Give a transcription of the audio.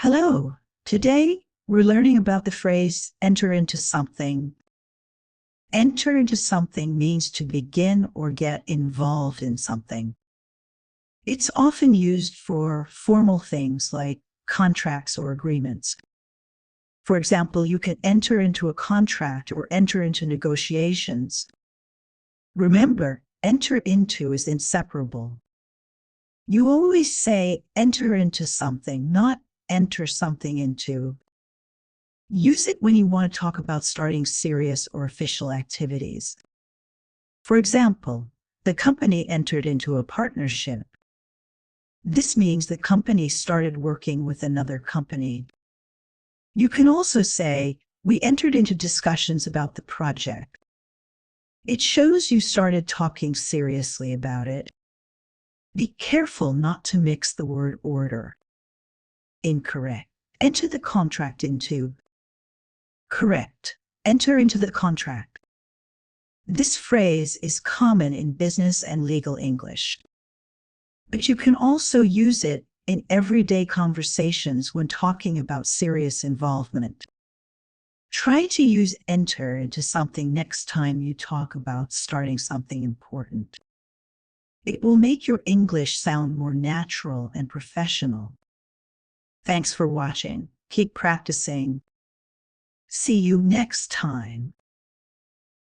Hello. Today, we're learning about the phrase enter into something. Enter into something means to begin or get involved in something. It's often used for formal things like contracts or agreements. For example, you can enter into a contract or enter into negotiations. Remember, enter into is inseparable. You always say enter into something, not enter something into. Use it when you want to talk about starting serious or official activities. For example, the company entered into a partnership. This means the company started working with another company. You can also say, we entered into discussions about the project. It shows you started talking seriously about it. Be careful not to mix the word order. Incorrect. Enter the contract into. Correct. Enter into the contract. This phrase is common in business and legal English. But you can also use it in everyday conversations when talking about serious involvement. Try to use enter into something next time you talk about starting something important. It will make your English sound more natural and professional. Thanks for watching. Keep practicing. See you next time.